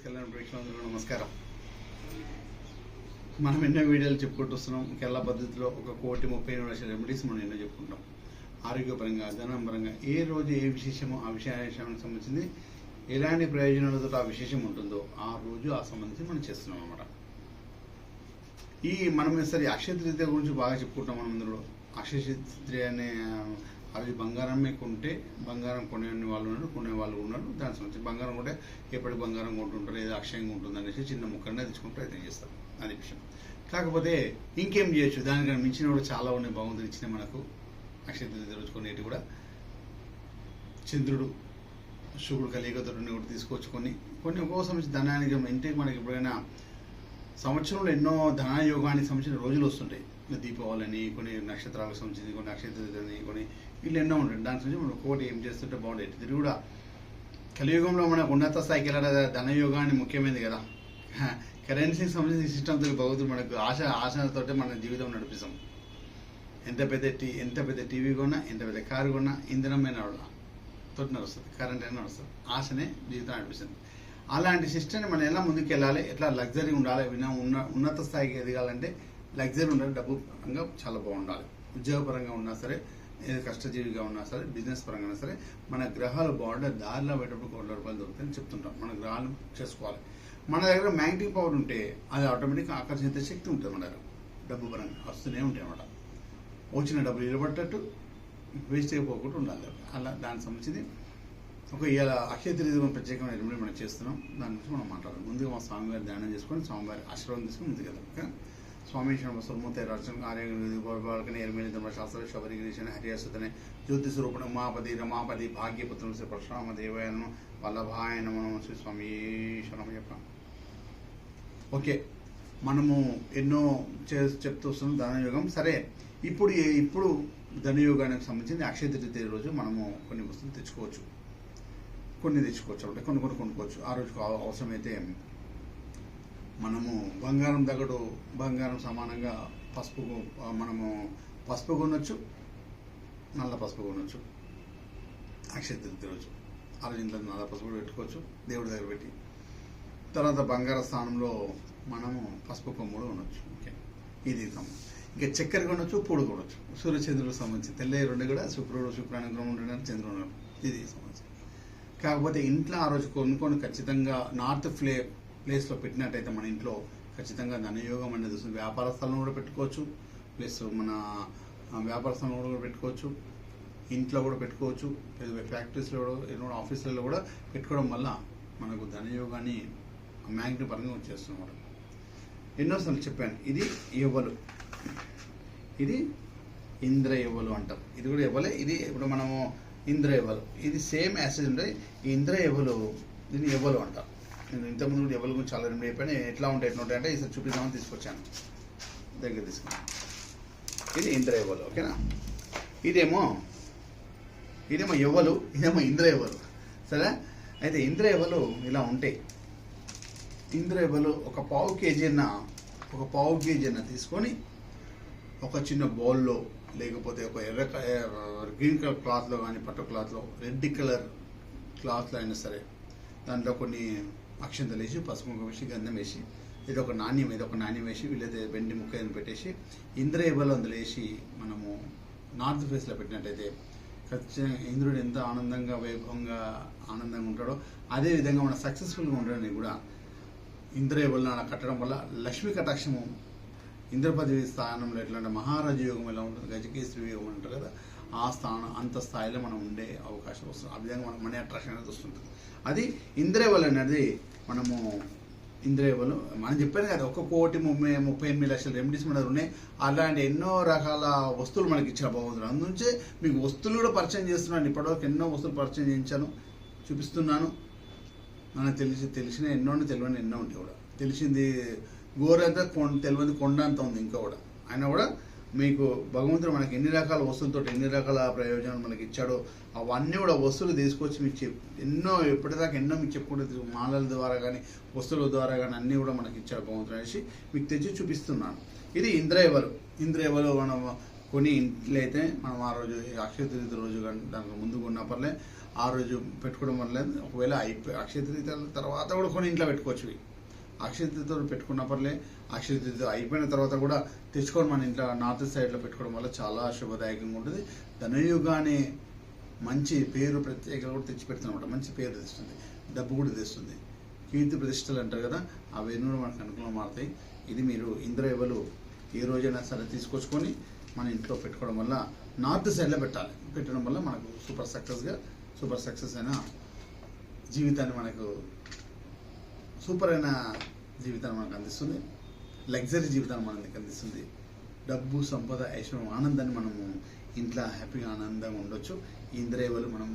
కళ్యాణ ప్రేక్షకులందరూ నమస్కారం. మనం ఎన్నో వీడియోలు చెప్పుకుంటూ వస్తున్నాం. కేరళ పద్ధతిలో 1,30,30,000 రెమెడీస్ మనం ఎన్నో చెప్పుకుంటాం. ఆరోగ్యపరంగా, ధనంపరంగా ఏ రోజు ఏ విశేషమో ఆ విశేషానికి సంబంధించింది ఎలాంటి ప్రయోజనాలతో ఆ విశేషం ఉంటుందో ఆ రోజు ఆ సంబంధించి మనం చేస్తున్నాం అన్నమాట. మనం సరే అక్షయ తృతీయ గురించి బాగా చెప్పుకుంటాం. మనం అందులో అక్షయ తృతీయ అనే ఆ రోజు బంగారమే కొంటే బంగారం కొనే వాళ్ళు ఉన్నారు, కొనే వాళ్ళు ఉన్నారు. దాని సంబంధించి బంగారం కొంటే ఎప్పటికి బంగారం కొంటుంటారు, ఏదో అక్షయంగా ఉంటుంది అనేసి చిన్న ముక్కనే తెచ్చుకుని ప్రయత్నం చేస్తారు అనే విషయం. కాకపోతే ఇంకేం చేయొచ్చు, దానికన్నా మించిన కూడా చాలా ఉన్నాయి. భగవంతుడు ఇచ్చిన మనకు అక్షయ తృతీయ రోజు కొనేటి కూడా చంద్రుడు శుక్రుడు కలియగతో కూడా తీసుకోవచ్చు. కొన్ని ఒక్కో సంబంధించి ధనానికి ఇంటికి మనకి ఎప్పుడైనా సంవత్సరంలో ఎన్నో ధనయోగానికి సంబంధించిన రోజులు వస్తుంటాయి. దీపావళిని, కొన్ని నక్షత్రాలకు సంబంధించి, కొన్ని నక్షత్రాలని, కొన్ని వీళ్ళు ఎన్నో ఉంటాయి. దాని సంబంధించి మనం ఒక్కొక్కటి ఏం చేస్తుంటే బాగుండేది. ఇది కూడా కలియుగంలో మనకు ఉన్నత స్థాయికి వెళ్ళాలి. ధనయోగాన్ని ముఖ్యమైనది కదా. కరెన్సీకి సంబంధించిన సిస్టమ్తో భగవంతుడు మనకు ఆశతోటే మన జీవితం నడిపిస్తాం. ఎంత పెద్ద టీవీ కొన్నా, ఎంత పెద్ద కారు కొన్నా, ఇంధనమైన తోటి నడుస్తుంది, కరెంట్ అయినా నడుస్తుంది. ఆశనే జీవితం నడిపిస్తుంది. అలాంటి సిస్టమ్ని మనం ఎలా ముందుకు వెళ్ళాలి, ఎట్లా లగ్జరీ ఉండాలి, ఉన్నత స్థాయికి ఎదగాలంటే లగ్జరీ ఉండాలి, డబ్బు పరంగా చాలా బాగుండాలి. ఉద్యోగపరంగా ఉన్నా సరే, ఏదో కష్టజీవిగా ఉన్నా సరే, బిజినెస్ పరంగా ఉన్నా సరే, మన గ్రహాలు బాగుంటే దారిలో పెట్టేటప్పుడు ₹1,00,000 దొరుకుతాయని చెప్తుంటాం. మన గ్రహాలు చేసుకోవాలి. మన దగ్గర మ్యాగ్నెటిక్ పవర్ ఉంటే అది ఆటోమేటిక్గా ఆకర్షించే శక్తి ఉంటుంది. మన దగ్గర డబ్బు పరంగా వస్తూనే ఉంటాయి అన్నమాట. వచ్చిన డబ్బులు నిలబట్టేట్టు వేస్ట్ అయిపోకుండా ఉండాలి. అలా దానికి సంబంధించింది ఇలా అక్షయ తృతీయ ప్రత్యేకమైన రెమెడీ మనం చేస్తున్నాం. దాని గురించి మనం మాట్లాడాలి. ముందుగా మా స్వామివారి ధ్యానం చేసుకొని స్వామివారి ఆశీర్వాదం తీసుకుని ముందుకెళ్తాం. స్వామీశ్వరం సుమూర్తిరచన ఆర్యకని ఎర్మేలింద్ర శాస్త్ర శబరి గిరీశని హరియాసుతనే జ్యోతి స్వరూపణ ఉమాపతి రమాపతి భాగ్యపుత్రం శ్రీ పరశురామ దేవాయనం వల్లభాయన మనం శ్రీ స్వామీశ్వరం చెప్పాం. ఓకే, మనము ఎన్నో చెప్తూ వస్తున్నాం ధనయోగం. సరే, ఇప్పుడు ధనయోగానికి సంబంధించి అక్షయ తృతీయ రోజు మనము కొన్ని వస్తువులు తెచ్చుకోవచ్చు. అంటే కొన్ని కొనుక్కోవచ్చు. ఆ రోజుకు అవసరమైతే మనము బంగారం తగడు, బంగారం సమానంగా మనము పసుపు కొనొచ్చు, నల్ల పసుపు కొనొచ్చు. అక్షయ తృతీయ రోజు ఆ రోజు ఇంట్లో నల్ల పసుపు పెట్టుకోవచ్చు, దేవుడి దగ్గర పెట్టి. తర్వాత బంగార స్థానంలో మనము పసుపు కొమ్ముడు కొనొచ్చు. ఓకే, ఇది ఇంకా చక్కెర కొనొచ్చు, పూడు కొనొచ్చు. సూర్యచంద్రులకు సంబంధించి తెల్ల రెండు కూడా శుక్రానుగ్రహం ఉండడానికి చంద్రుడు ఇది సంబంధించి. కాకపోతే ఇంట్లో ఆ రోజు కొనుక్కొని ఖచ్చితంగా నార్త్ ప్లేస్లో పెట్టినట్టయితే మన ఇంట్లో ఖచ్చితంగా ధనయోగం అనేది వస్తుంది. వ్యాపార స్థలంలో కూడా పెట్టుకోవచ్చు, ప్లస్ మన వ్యాపార స్థలంలో కూడా పెట్టుకోవచ్చు, ఇంట్లో కూడా పెట్టుకోవచ్చు, ఫ్యాక్టరీస్లో కూడా, ఆఫీసులలో కూడా పెట్టుకోవడం వల్ల మనకు ధనయోగాన్ని మ్యాగ్నెటిక్ పరంగా వచ్చేస్తున్నమాట. ఎన్నోసార్లు చెప్పాను, ఇది యవ్వలు, ఇది ఇంద్ర యవ్వలు అంటాం. ఇది కూడా యవ్వలే. ఇది ఇప్పుడు మనము ఇంద్ర యవ్వలు, ఇది సేమ్ యాసిడ్ ఉంటాయి. ఈ ఇంద్ర యవ్వలు, దీన్ని యవ్వలు అంటాం. నేను ఇంతకుముందు కూడా యవ్వల గురించి చాలా రెండు అయిపోయినా ఎట్లా ఉంటాయి అంటే ఈసారి చూపిద్దామని తీసుకొచ్చాను, దగ్గర తీసుకున్నాను. ఇది ఇంద్ర యవ్వలు. ఓకేనా, ఇదేమో యవ్వలు, ఇదేమో ఇంద్ర యవ్వలు. సరే, అయితే ఇంద్ర యవ్వలు ఇలా ఉంటాయి. ఇంద్ర యవ్వలు ఒక పావు కేజీ అన్న తీసుకొని ఒక చిన్న బౌల్లో, లేకపోతే ఒక గ్రీన్ కలర్ క్లాత్లో కానీ, పట్టు క్లాత్లో, రెడ్ కలర్ క్లాత్లో అయినా సరే, దాంట్లో కొన్ని అక్షంతలు వేసి, పసుపు వేసి, గంధం వేసి, ఏదో ఒక నాణ్యం వేసి, వీళ్ళైతే వెండి ముక్క పెట్టేసి ఇంద్ర యవ్వలు అందులో వేసి మనము నార్త్ ఫేస్లో పెట్టినట్టయితే ఖచ్చితంగా ఇంద్రుడు ఎంత ఆనందంగా, వైభవంగా, ఆనందంగా ఉంటాడో అదే విధంగా మనం సక్సెస్ఫుల్గా ఉండడానికి కూడా ఇంద్ర యవ్వలను అలా కట్టడం వల్ల లక్ష్మీ కటాక్షము, ఇంద్రపదవి స్థానంలో ఎట్లా అంటే మహారాజ యోగం ఎలా ఉంటుంది, గజకేశ్వరి యోగం అంటారు కదా, ఆ స్థానం అంత స్థాయిలో మనం ఉండే అవకాశం వస్తుంది. ఆ విధంగా మనకు మనీ అట్రాక్షన్ అనేది వస్తుంటుంది. అది ఇంద్రియవలు అనేది మనము ఇంద్రియవలు మనం చెప్పాను కదా. 1,38,000 రెమెడీస్ మన దగ్గర ఉన్నాయి. అలాంటి ఎన్నో రకాల వస్తువులు మనకి ఇచ్చిన భగవంతుడు. అందుంచే మీకు వస్తువులు కూడా పరిచయం చేస్తున్నాను. ఇప్పటివరకు ఎన్నో వస్తువులు పరిచయం చేయించాను, చూపిస్తున్నాను. మనకు తెలిసిన ఎన్నో తెలియని ఎన్నో ఉంటాయి కూడా. తెలిసింది గోరంతా తెలియదు కొండ అంత ఉంది ఇంకా కూడా. అయినా కూడా మీకు భగవంతుడు మనకి ఎన్ని రకాల వస్తువులతో ఎన్ని రకాల ప్రయోజనాలు మనకి ఇచ్చాడో అవన్నీ కూడా వస్తువులు తీసుకొచ్చి మీకు ఎప్పటిదాకా ఎన్నో మీకు చెప్పుకుంటే మాలల ద్వారా కానీ, వస్తువుల ద్వారా కానీ అన్నీ కూడా మనకి ఇచ్చాడు భగవంతుడు అనేసి మీకు తెచ్చి చూపిస్తున్నాను. ఇది ఇంద్రియవలు మనం కొన్ని ఇంట్లో అయితే మనం ఆ రోజు అక్షయ తృతీయ రోజు కానీ దానికి ముందు కొన్న పర్లే ఆ రోజు పెట్టుకోవడం వల్ల ఒకవేళ అక్షయ తృతీయ తర్వాత కూడా కొన్ని ఇంట్లో పెట్టుకోవచ్చు. అక్షయ తృతీయ పెట్టుకున్న పర్లే అక్షయ తృతీయ అయిపోయిన తర్వాత కూడా తెచ్చుకొని మన ఇంట్లో నార్త్ సైడ్లో పెట్టుకోవడం వల్ల చాలా శుభదాయకంగా ఉంటుంది. ధనయుగానే మంచి పేరు ప్రత్యేకంగా కూడా తెచ్చి పెడుతున్నమాట. మంచి పేరు తెస్తుంది, డబ్బు కూడా తెస్తుంది, కీర్తి ప్రతిష్టలు అంటారు కదా, అవన్నీ కూడా మనకు అనుకూలంగా మారుతాయి. ఇది మీరు ఇంద్రయవలు ఏ రోజైనా సరే తీసుకొచ్చుకొని మన ఇంట్లో పెట్టుకోవడం వల్ల నార్త్ సైడ్లో పెట్టడం వల్ల మనకు సూపర్ సక్సెస్ అయిన జీవితాన్ని మనకు సూపర్ అయిన జీవితాన్ని మనకు అందిస్తుంది. లగ్జరీ జీవితాన్ని మనకి అందిస్తుంది. డబ్బు, సంపద, ఐశ్వర్యం, ఆనందాన్ని మనము ఇంట్లో హ్యాపీగా ఆనందంగా ఉండొచ్చు. ఈ ఇంద్రియవలు మనం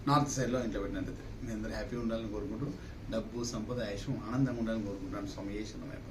నార్త్ సైడ్లో ఇంట్లో పెట్టినట్లయితే మీ అందరూ హ్యాపీగా ఉండాలని కోరుకుంటూ డబ్బు, సంపద, ఐశ్వర్యం, ఆనందంగా ఉండాలని కోరుకుంటాను. స్వామి శరణమయ్యప్ప.